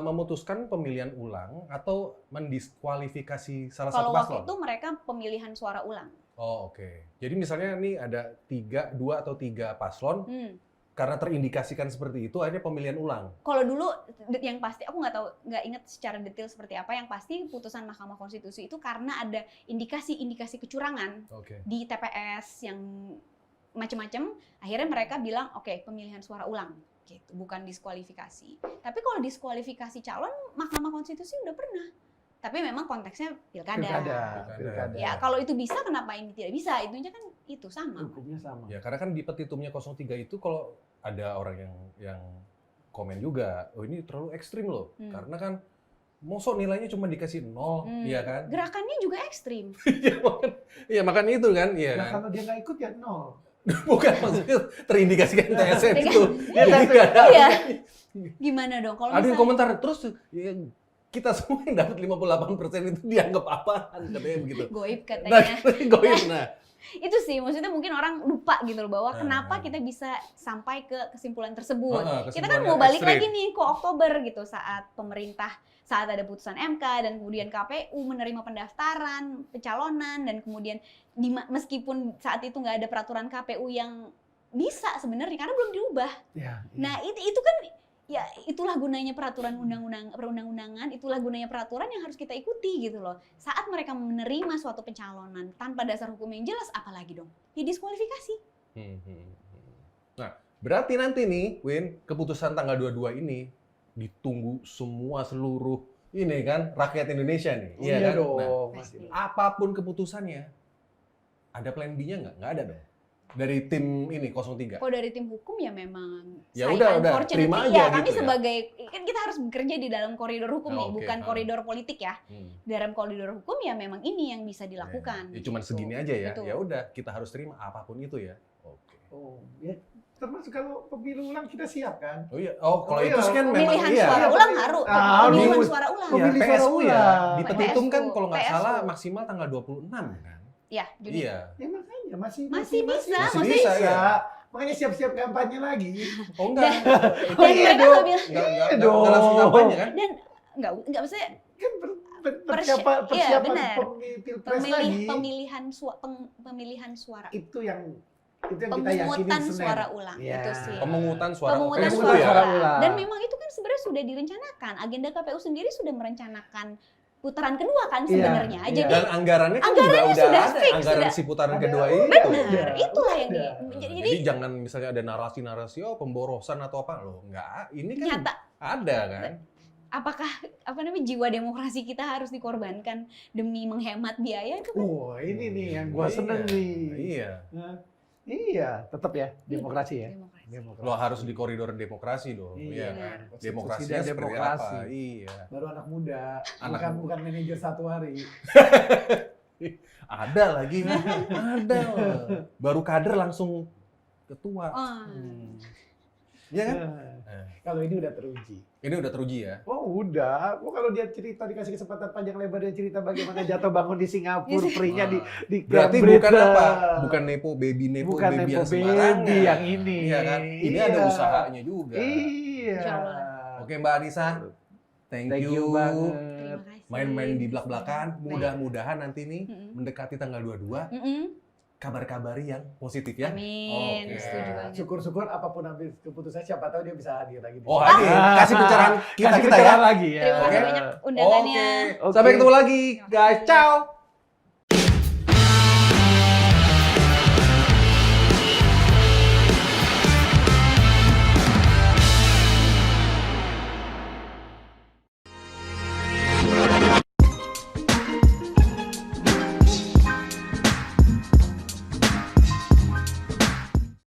Memutuskan pemilihan ulang atau mendiskualifikasi salah Kalau satu waktu paslon? itu mereka pemilihan suara ulang. Oh, oke. Jadi misalnya nih ada 2 atau 3 paslon, karena terindikasikan seperti itu, akhirnya pemilihan ulang. Kalau dulu yang pasti aku nggak ingat secara detail seperti apa. Yang pasti putusan Mahkamah Konstitusi itu karena ada indikasi kecurangan Oke. di TPS yang macam-macam. Akhirnya mereka bilang oke, pemilihan suara ulang, gitu, bukan diskualifikasi. Tapi kalau diskualifikasi calon, Mahkamah Konstitusi udah pernah. Tapi memang konteksnya pilkada. Pilkada. Ya kalau itu bisa, kenapa ini tidak bisa? Itunya kan itu sama. Hukumnya sama. Ya, karena kan di petitumnya 03 itu kalau ada orang yang komen juga, oh ini terlalu ekstrim loh. Karena kan mosok nilainya cuma dikasih 0, iya kan? Gerakannya juga ekstrim. Iya, makanya itu kan, iya Nah, kan? kalau dia nggak ikut ya 0. Bukan, maksudnya terindikasikan TSN itu. Iya. Gimana dong? Kalau Ada yang misalnya komentar, terus ya, kita semua yang dapat 58% itu dianggap apaan, katanya begitu. goib Nah, katanya. goib, nah. Itu sih, maksudnya mungkin orang lupa gitu loh bahwa Nah. kenapa kita bisa sampai ke kesimpulan tersebut. Kita Kesimpulan kan mau yang balik ekstrim. lagi nih ke Oktober gitu saat ada putusan MK dan kemudian KPU menerima pendaftaran, pencalonan dan kemudian meskipun saat itu nggak ada peraturan KPU yang bisa sebenarnya karena belum diubah. Ya, Nah, itu kan ya itulah gunanya peraturan perundang-undangan, itulah gunanya peraturan yang harus kita ikuti gitu loh. Saat mereka menerima suatu pencalonan tanpa dasar hukum yang jelas, apalagi dong? Ya diskualifikasi. Nah, berarti nanti nih, Win, keputusan tanggal 22 ini ditunggu semua seluruh ini kan rakyat Indonesia nih. iya kan? dong. Nah, Pasti. apapun keputusannya, ada plan B-nya nggak? Nggak ada dong. Dari tim ini 03. Kalau dari tim hukum ya memang Ya saya udah, unfortunately, terima aja ya, gitu kami ya. sebagai kan kita harus bekerja di dalam koridor hukum Oh, nih, oke. bukan koridor politik ya. Hmm. Dalam koridor hukum ya memang ini yang bisa dilakukan. Ya, cuman gitu. segini aja ya. Betul. Ya udah, kita harus terima apapun itu ya. Oke. Oh, ya termasuk kalau pemilu ulang kita siap kan? Oh iya. Oh, kalau Oh iya. itu sih kan memang Pemilihan iya. suara Iya, ulang pemilihan- harus. Ah, Pemilihan harus. suara ulang. Ya, Pemilih suara PSU ya. ulang. Di petitum kan PSU. kalau nggak PSU. salah maksimal tanggal 26 kan? Ya, jadi Iya. Ya makanya masih Masih bisa, Masih masih bisa, bisa. ya. Makanya siap-siap kampanye lagi. Oh enggak. Oh dan iya mereka dong. sambil Enggak langsung kampanye kan? dan enggak maksudnya Kan persiapan iya, benar. pilpres lagi. pemilihan suara. Itu yang kita yakinin Pemungutan Senin. suara ulang Iya. itu sih. Pemungutan suara. Pemungutan PSU suara ya? ulang. Dan memang itu kan sebenarnya sudah direncanakan. Agenda KPU sendiri sudah merencanakan putaran kedua kan Iya, sebenarnya. iya. Jadi Dan anggarannya kan Anggarannya juga sudah ada fix, anggaran sudah. si putaran Ada. kedua itu. benar, itulah yang Udah. Jadi jangan misalnya ada narasi-narasi pemborosan atau apa loh. Enggak, ini kan nyata. ada kan. Apakah jiwa demokrasi kita harus dikorbankan demi menghemat biaya itu kan? Oh, ini nih yang gua seneng Iya, nih. Iya. Nah, iya, tetap ya demokrasi ya. Demokrasi. Demokrasi. Lo harus di koridor demokrasi dong. Iya. Iya kan. Konstitusi Demokrasinya dan seperti demokrasi. apa? Iya. Baru anak muda, Anak muda. bukan manajer satu hari. Ada lagi. Ada. Baru kader langsung ketua. Oh. Iya kan? Nah, kalau ini udah teruji. Ini udah teruji ya. Oh udah, oh, kalau dia cerita dikasih kesempatan panjang lebar dia cerita bagaimana jatuh bangun di Singapura, Yes. free-nya di Berarti Cambridge. bukan apa? Bukan nepo baby Bukan baby yang nepo sembarangan. baby yang ini. Iya kan? Ini Iya. ada usahanya juga. Iya. Insya Allah. Oke Mbak Anissa, thank you. banget. Terima kasih. Main-main di belak-belakan. Mudah-mudahan nanti nih Mm-mm. mendekati tanggal 22 Mm-mm. kabar-kabari yang positif ya. Amin, Oke. setuju banget. Syukur-syukur apapun nanti keputusan, siapa tahu dia bisa hadir lagi. Oh, hadir. Kasih pencerahan Kasih kita ya. lagi ya. Terima kasih Oke. banyak undangannya. Oke. Sampai ketemu lagi, guys. Ciao.